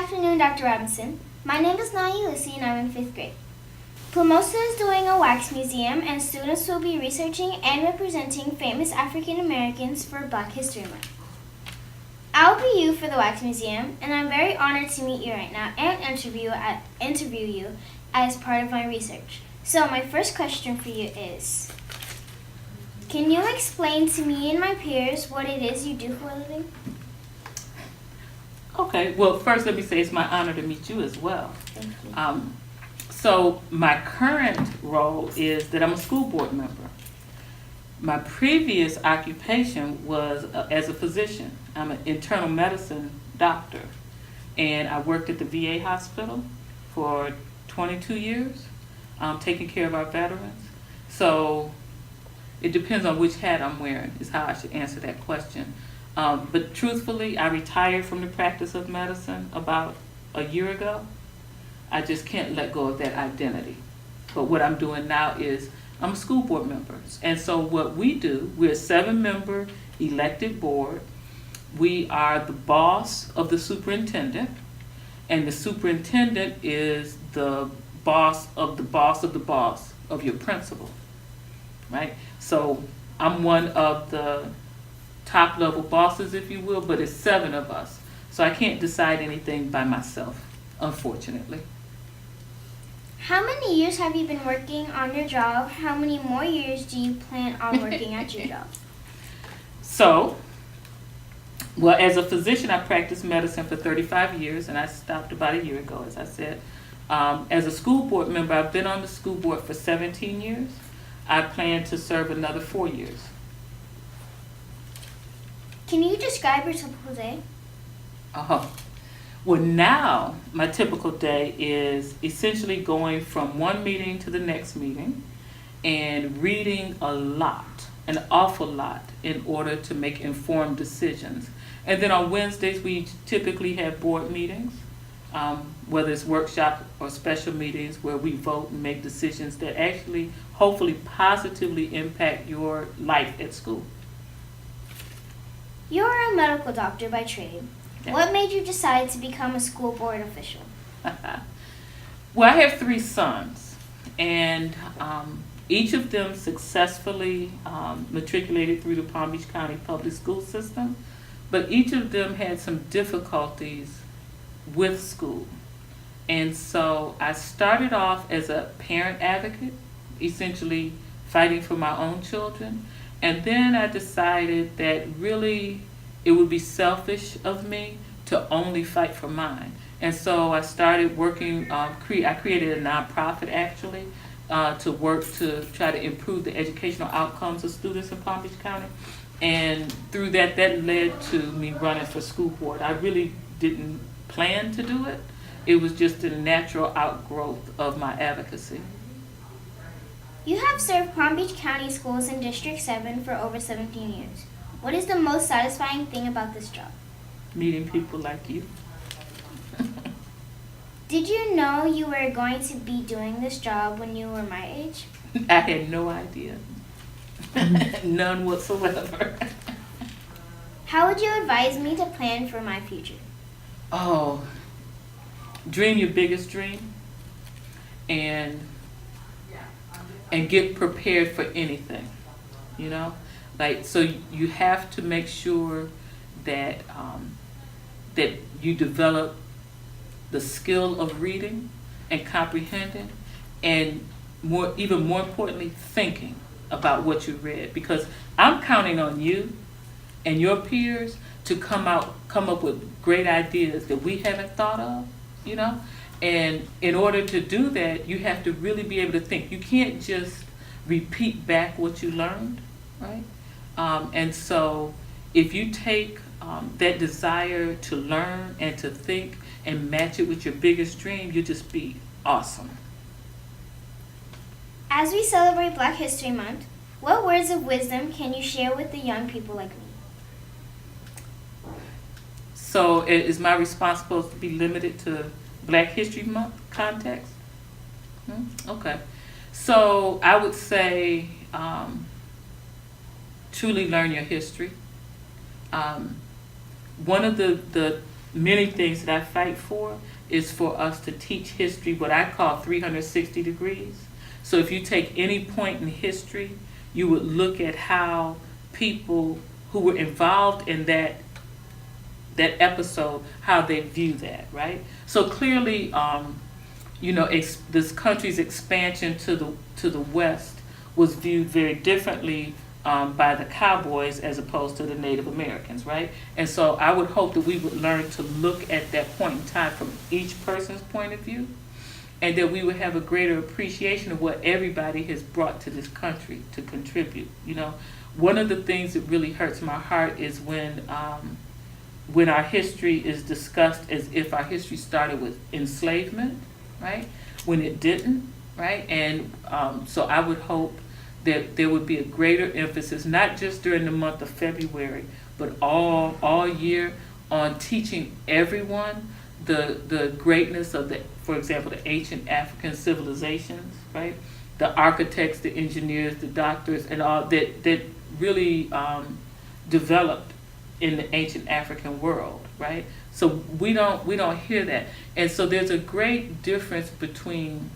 afternoon, Dr. Robinson. My name is Nya Ulysse and I'm in 5th grade. Plumosa is doing a wax museum and students will be researching and representing famous African Americans for Black History Month. I'll be you for the wax museum and I'm very honored to meet you right now and interview you as part of my research. So my first question for you is, can you explain to me and my peers what it is you do for a living? Okay, well, first let me say it's my honor to meet you as well. Thank you. So my current role is that I'm a school board member. My previous occupation was as a physician. I'm an internal medicine doctor, and I worked at the VA hospital for 22 years, taking care of our veterans. So it depends on which hat I'm wearing is how I should answer that question. But truthfully, I retired from the practice of medicine about a year ago. I just can't let go of that identity. But what I'm doing now is I'm a school board member. And so what we do, we're a 7-member elected board. We are the boss of the superintendent, and the superintendent is the boss of the boss of the boss of your principal, right? So I'm one of the top level bosses, if you will, but it's 7 of us. So I can't decide anything by myself, unfortunately. How many years have you been working on your job? How many more years do you plan on working at your job? So, well, as a physician, I practiced medicine for 35 years, and I stopped about a year ago, as I said. As a school board member, I've been on the school board for 17 years. I plan to serve another 4 years. Can you describe your typical day? Well, now my typical day is essentially going from one meeting to the next meeting and reading a lot, an awful lot, in order to make informed decisions. And then on Wednesdays, we typically have board meetings, whether it's workshop or special meetings where we vote and make decisions that actually, hopefully, positively impact your life at school. You're a medical doctor by trade. Yeah. What made you decide to become a school board official? Well, I have 3 sons, and each of them successfully matriculated through the Palm Beach County public school system, but each of them had some difficulties with school. And so I started off as a parent advocate, essentially fighting for my own children, and then I decided that really it would be selfish of me to only fight for mine. And so I started working, I created a nonprofit actually to work to try to improve the educational outcomes of students in Palm Beach County. And through that led to me running for school board. I really didn't plan to do it. It was just a natural outgrowth of my advocacy. You have served Palm Beach County schools in District 7 for over 17 years. What is the most satisfying thing about this job? Meeting people like you. Did you know you were going to be doing this job when you were my age? I had no idea. None whatsoever. How would you advise me to plan for my future? Oh, dream your biggest dream and get prepared for anything, you know? Like, so you have to make sure that that you develop the skill of reading and comprehending, and even more importantly, thinking about what you read. Because I'm counting on you and your peers to come up with great ideas that we haven't thought of, you know? And in order to do that, you have to really be able to think. You can't just repeat back what you learned, right? And so if you take that desire to learn and to think and match it with your biggest dream, you'll just be awesome. As we celebrate Black History Month, what words of wisdom can you share with the young people like me? So is my response supposed to be limited to Black History Month context? Okay. So I would say truly learn your history. One of the many things that I fight for is for us to teach history, what I call 360 degrees. So if you take any point in history, you would look at how people who were involved in that episode, how they view that, right? So clearly, this country's expansion to the west was viewed very differently by the cowboys as opposed to the Native Americans, right? And so I would hope that we would learn to look at that point in time from each person's point of view, and that we would have a greater appreciation of what everybody has brought to this country to contribute. One of the things that really hurts my heart is when our history is discussed as if our history started with enslavement, right? When it didn't, right? And so I would hope that there would be a greater emphasis, not just during the month of February, but all year, on teaching everyone the greatness of for example, the ancient African civilizations, right? The architects, the engineers, the doctors, and all that really developed in the ancient African world, right? So we don't hear that. And so there's a great difference between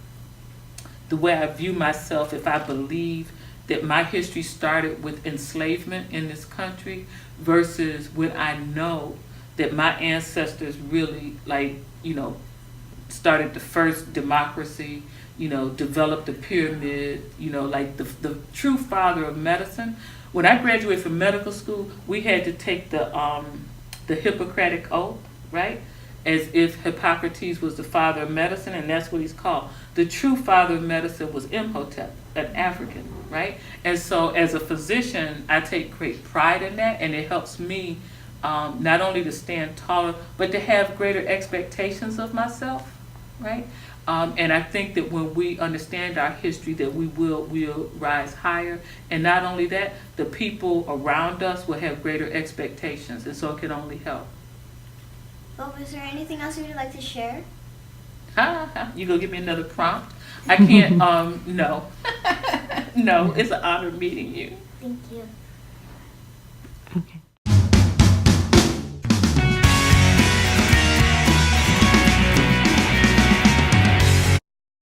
the way I view myself if I believe that my history started with enslavement in this country versus when I know that my ancestors really started the first democracy, developed the pyramid, like the true father of medicine. When I graduated from medical school, we had to take the Hippocratic Oath, right? As if Hippocrates was the father of medicine, and that's what he's called. The true father of medicine was Imhotep, an African, right? And so as a physician, I take great pride in that, and it helps me not only to stand taller, but to have greater expectations of myself, right? And I think that when we understand our history, that we'll rise higher. And not only that, the people around us will have greater expectations, and so it can only help. Well, is there anything else you would like to share? You gonna give me another prompt? I can't, no. No, it's an honor meeting you. Thank you. Okay.